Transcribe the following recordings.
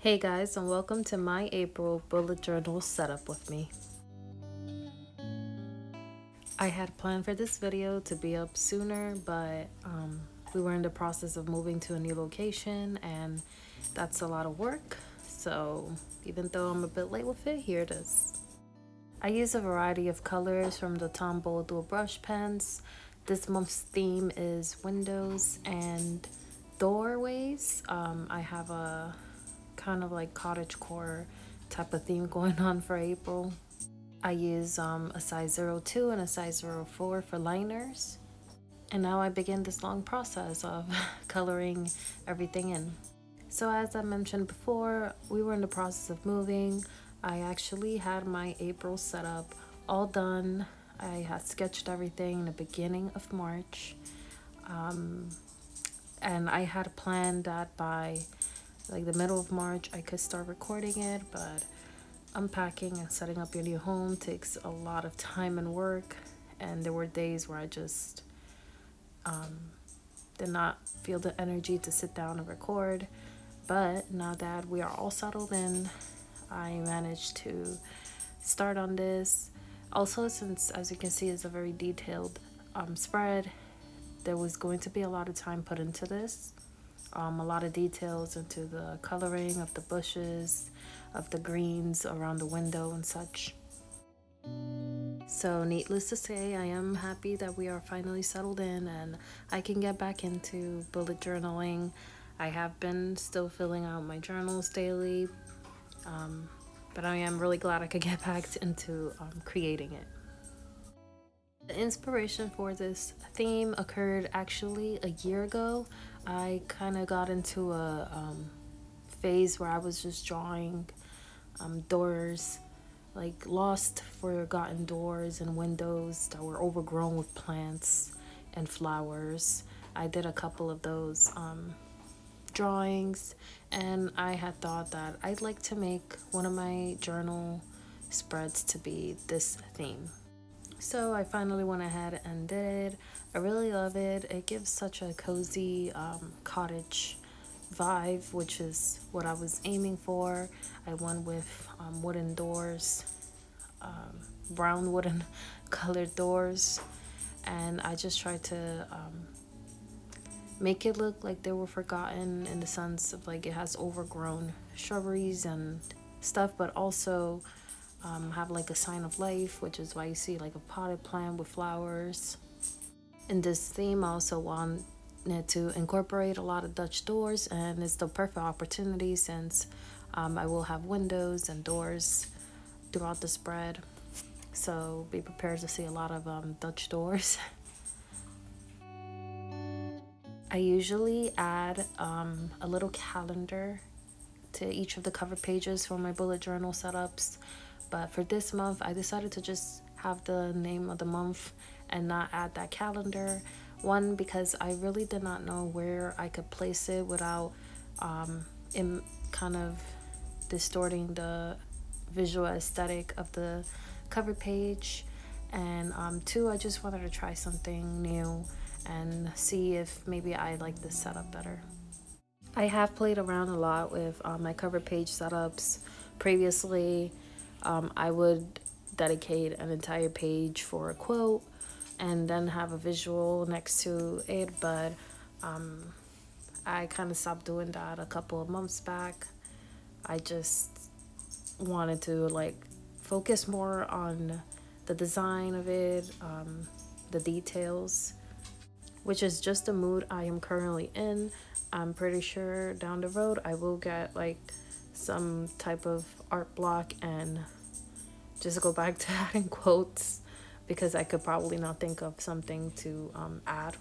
Hey guys, and welcome to my April bullet journal setup with me. I had planned for this video to be up sooner, but we were in the process of moving to a new location and that's a lot of work. So even though I'm a bit late with it, here it is. I use a variety of colors from the Tombow dual brush pens. This month's theme is windows and doorways. I have a kind of like cottagecore type of theme going on for April. I use a size 02 and a size 04 for liners. And now I begin this long process of coloring everything in. So as I mentioned before, we were in the process of moving. I actually had my April setup all done. I had sketched everything in the beginning of March. And I had planned that by like the middle of March I could start recording it, but unpacking and setting up your new home takes a lot of time and work, and there were days where I just did not feel the energy to sit down and record. But now that we are all settled in, I managed to start on this. Also, since as you can see it's a very detailed spread, there was going to be a lot of time put into this. A lot of details into the coloring of the bushes, of the greens around the window and such. So needless to say, I am happy that we are finally settled in and I can get back into bullet journaling. I have been still filling out my journals daily, but I am really glad I could get back into creating it. The inspiration for this theme occurred actually a year ago. I kind of got into a phase where I was just drawing doors, like lost, forgotten doors and windows that were overgrown with plants and flowers. I did a couple of those drawings, and I had thought that I'd like to make one of my journal spreads to be this theme. So I finally went ahead and did it. I really love it. It gives such a cozy cottage vibe, which is what I was aiming for. I went with wooden doors, brown wooden colored doors, and I just tried to make it look like they were forgotten in the sense of like it has overgrown shrubberies and stuff, but also have like a sign of life, which is why you see like a potted plant with flowers. In this theme, I also wanted to incorporate a lot of Dutch doors, and it's the perfect opportunity since I will have windows and doors throughout the spread. So be prepared to see a lot of Dutch doors. I usually add a little calendar to each of the cover pages for my bullet journal setups. But for this month, I decided to just have the name of the month and not add that calendar. One, because I really did not know where I could place it without it kind of distorting the visual aesthetic of the cover page. And two, I just wanted to try something new and see if maybe I like this setup better. I have played around a lot with my cover page setups previously. I would dedicate an entire page for a quote and then have a visual next to it, but I kind of stopped doing that a couple of months back. I just wanted to like focus more on the design of it, the details, which is just the mood I am currently in. I'm pretty sure down the road I will get like some type of art block and just go back to adding quotes because I could probably not think of something to add.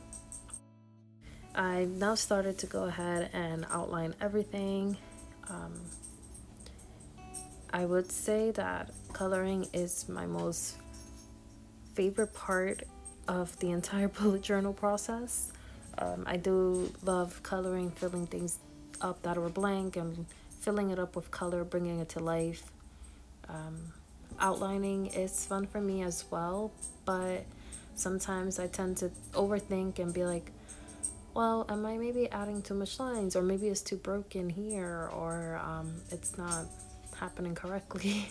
I've now started to go ahead and outline everything. I would say that coloring is my most favorite part of the entire bullet journal process. I do love coloring, filling things up that were blank and filling it up with color, bringing it to life. Outlining is fun for me as well, but sometimes I tend to overthink and be like, well, am I maybe adding too much lines, or maybe it's too broken here, or it's not happening correctly.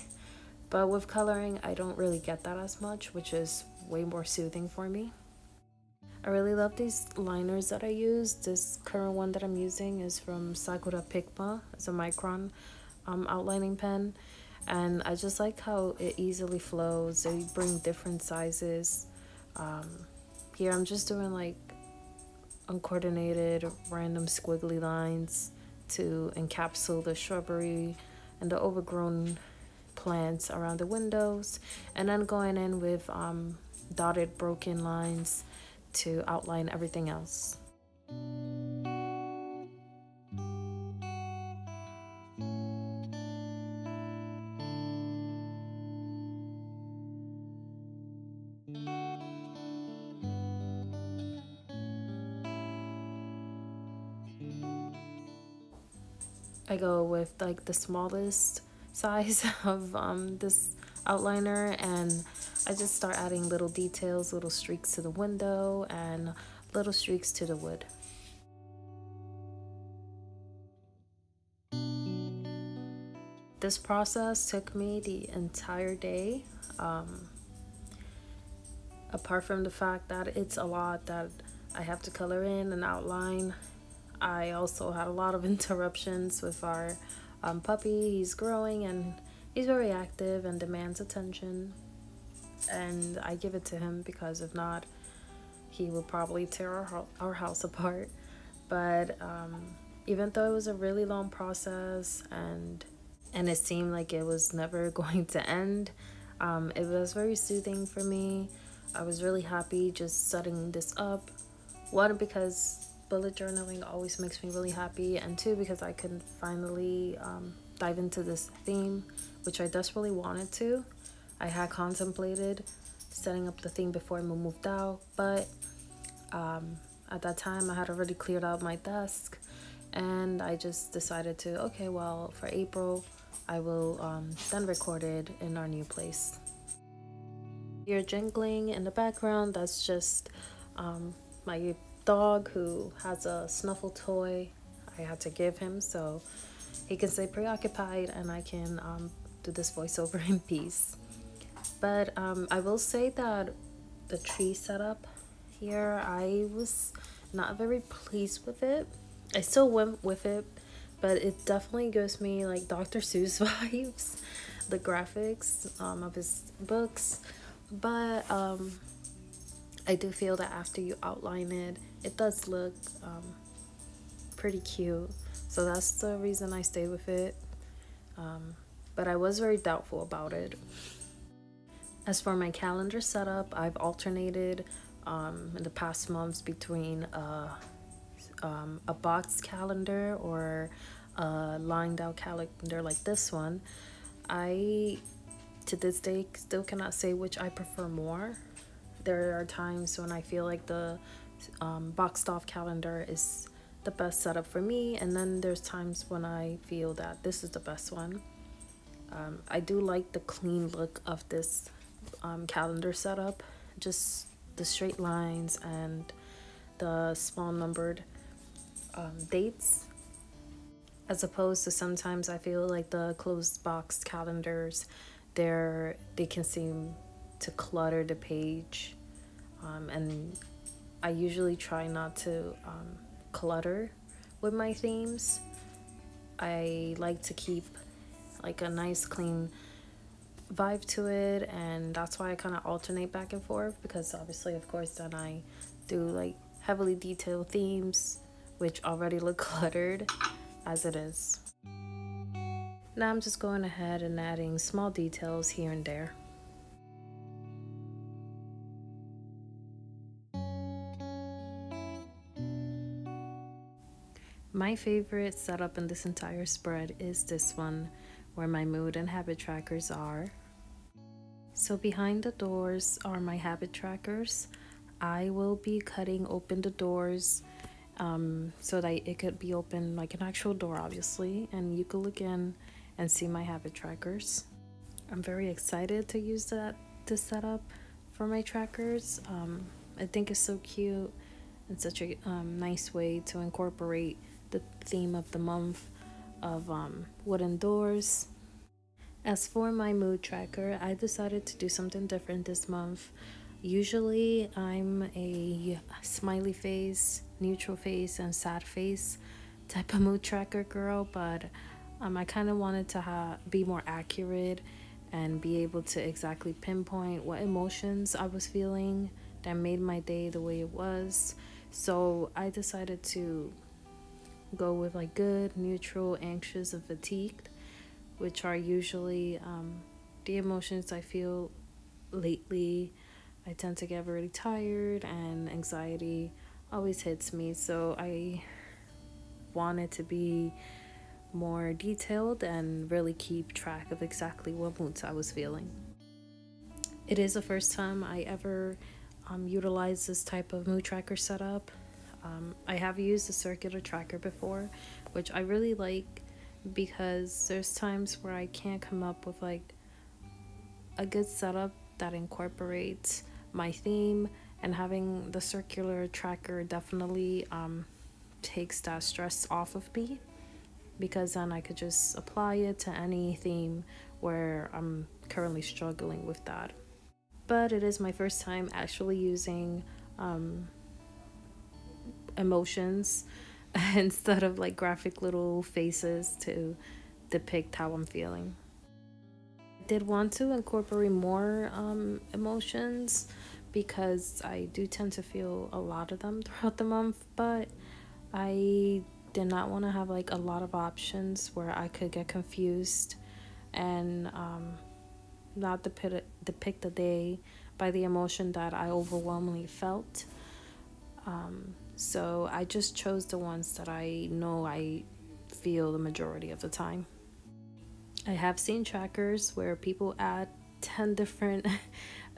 But with coloring, I don't really get that as much, which is way more soothing for me. I really love these liners that I use. This current one that I'm using is from Sakura Pigma. It's a Micron outlining pen. And I just like how it easily flows. They bring different sizes. Here I'm just doing like uncoordinated, random squiggly lines to encapsulate the shrubbery and the overgrown plants around the windows, and then going in with dotted broken lines to outline everything else. I go with like the smallest size of this outliner, and I just start adding little details, little streaks to the window and little streaks to the wood. This process took me the entire day. Apart from the fact that it's a lot that I have to color in and outline, I also had a lot of interruptions with our puppy. He's growing and he's very active and demands attention, and I give it to him because if not, he will probably tear our house apart. But even though it was a really long process and it seemed like it was never going to end, it was very soothing for me. I was really happy just setting this up. One, because bullet journaling always makes me really happy, and two, because I could finally dive into this theme, which I desperately wanted to. I had contemplated setting up the theme before I moved out, but at that time I had already cleared out my desk, and I just decided to, okay, well, for April I will then record it in our new place. You're jingling in the background, that's just my dog who has a snuffle toy I had to give him so he can stay preoccupied and I can do this voiceover in peace. But I will say that the tree setup here, I was not very pleased with it. I still went with it, but it definitely gives me like Dr. Seuss vibes, the graphics of his books. But I do feel that after you outline it, it does look pretty cute. So that's the reason I stayed with it. But I was very doubtful about it. As for my calendar setup, I've alternated in the past months between a box calendar or a lined out calendar like this one. I, to this day, still cannot say which I prefer more. There are times when I feel like the boxed off calendar is the best setup for me, and then there's times when I feel that this is the best one. I do like the clean look of this calendar setup, just the straight lines and the small numbered dates, as opposed to sometimes I feel like the closed box calendars, they can seem to clutter the page, and I usually try not to clutter with my themes. I like to keep like a nice clean vibe to it, and that's why I kind of alternate back and forth, because obviously, of course, then I do like heavily detailed themes which already look cluttered as it is. Now I'm just going ahead and adding small details here and there. My favorite setup in this entire spread is this one, where my mood and habit trackers are. So behind the doors are my habit trackers. I will be cutting open the doors so that it could be open like an actual door, obviously, and you could look in and see my habit trackers. I'm very excited to use this setup for my trackers. I think it's so cute, in such a nice way to incorporate the theme of the month of wooden doors. As for my mood tracker, I decided to do something different this month. Usually, I'm a smiley face, neutral face, and sad face type of mood tracker girl, but I kind of wanted to be more accurate and be able to exactly pinpoint what emotions I was feeling that made my day the way it was. So I decided to go with like good, neutral, anxious, and fatigued, which are usually the emotions I feel lately. I tend to get really tired and anxiety always hits me, so I wanted to be more detailed and really keep track of exactly what moods I was feeling. It is the first time I ever utilized this type of mood tracker setup. I have used a circular tracker before, which I really like because there's times where I can't come up with like a good setup that incorporates my theme, and having the circular tracker definitely takes that stress off of me, because then I could just apply it to any theme where I'm currently struggling with that. But it is my first time actually using emotions instead of like graphic little faces to depict how I'm feeling. I did want to incorporate more emotions because I do tend to feel a lot of them throughout the month, but I did not want to have like a lot of options where I could get confused and not depict the day by the emotion that I overwhelmingly felt. So I just chose the ones that I know I feel the majority of the time. I have seen trackers where people add 10 different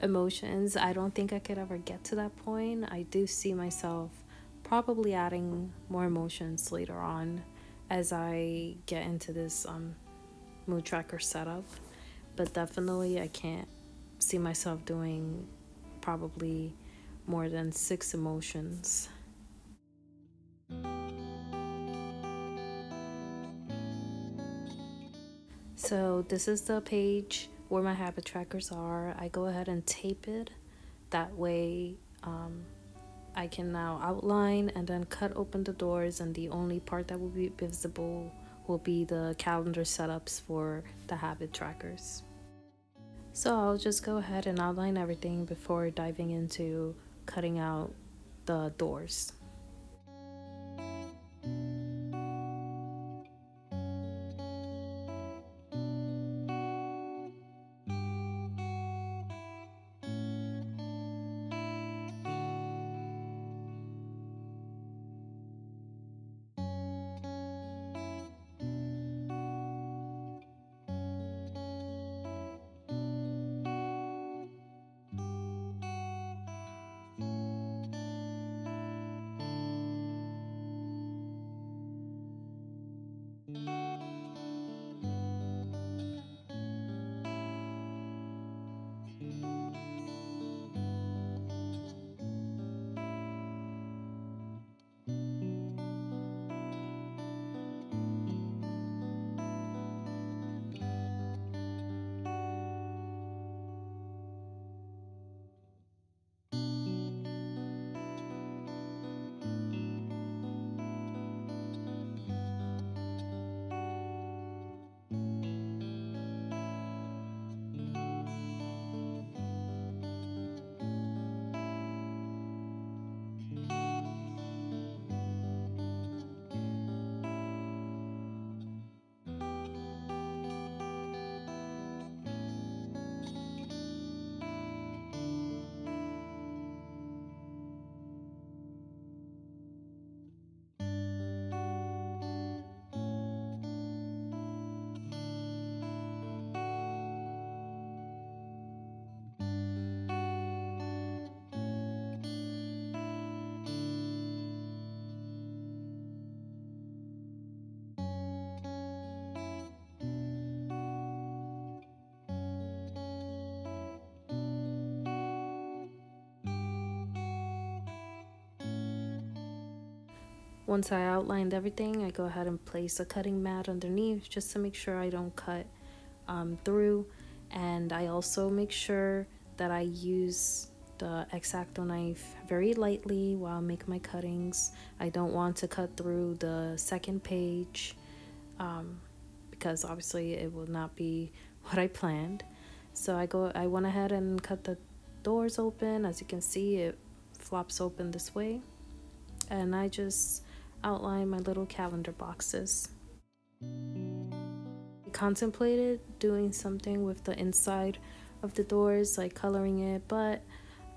emotions. I don't think I could ever get to that point. I do see myself probably adding more emotions later on as I get into this mood tracker setup, but definitely I can't see myself doing probably more than 6 emotions. So this is the page where my habit trackers are. I go ahead and tape it. That way I can now outline and then cut open the doors, and the only part that will be visible will be the calendar setups for the habit trackers. So I'll just go ahead and outline everything before diving into cutting out the doors. Once I outlined everything, I go ahead and place a cutting mat underneath just to make sure I don't cut through. And I also make sure that I use the X-Acto knife very lightly while I make my cuttings. I don't want to cut through the second page because obviously it will not be what I planned. So I went ahead and cut the doors open. As you can see, it flops open this way, and I just outline my little calendar boxes. I contemplated doing something with the inside of the doors, like coloring it, but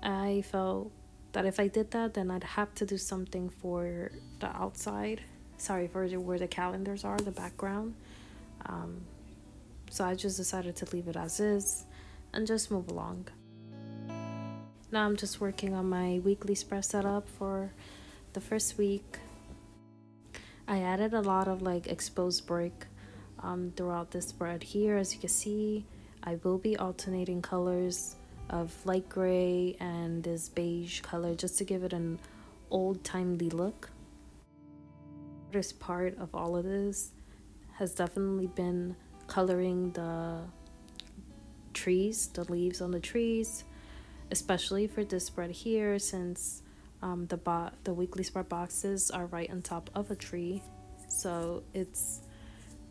I felt that if I did that, then I'd have to do something for the outside, for where the calendars are, the background. So I just decided to leave it as is and just move along. Now I'm just working on my weekly spread setup for the first week. I added a lot of like exposed brick throughout this spread here. As you can see, I will be alternating colors of light gray and this beige color just to give it an old-timey look. The hardest part of all of this has definitely been coloring the trees, the leaves on the trees, especially for this spread here, since the weekly spread boxes are right on top of a tree. So it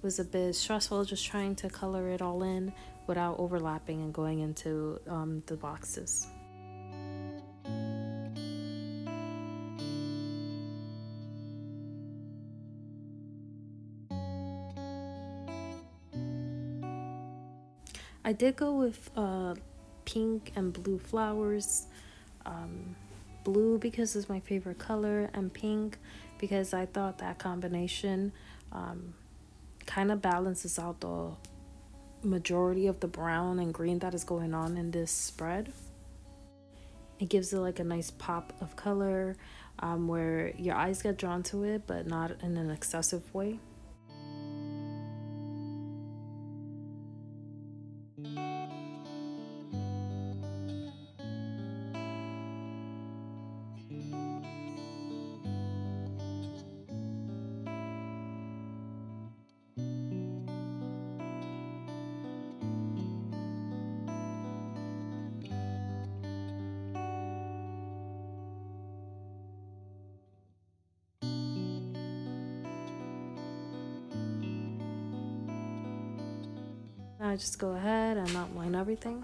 was a bit stressful just trying to color it all in without overlapping and going into the boxes. I did go with pink and blue flowers. Blue because it's my favorite color, and pink because I thought that combination kind of balances out the majority of the brown and green that is going on in this spread. It gives it like a nice pop of color where your eyes get drawn to it, but not in an excessive way. Now I just go ahead and outline everything.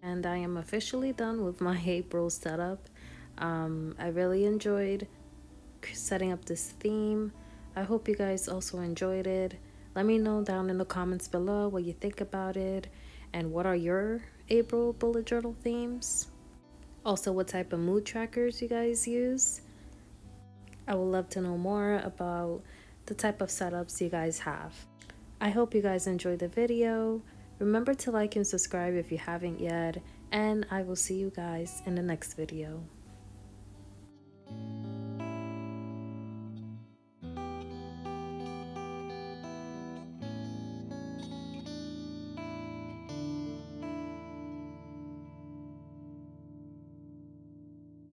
And I am officially done with my April setup. I really enjoyed setting up this theme. I hope you guys also enjoyed it. Let me know down in the comments below what you think about it and what are your April bullet journal themes. Also, what type of mood trackers you guys use. I would love to know more about the type of setups you guys have. I hope you guys enjoyed the video. Remember to like and subscribe if you haven't yet, and I will see you guys in the next video.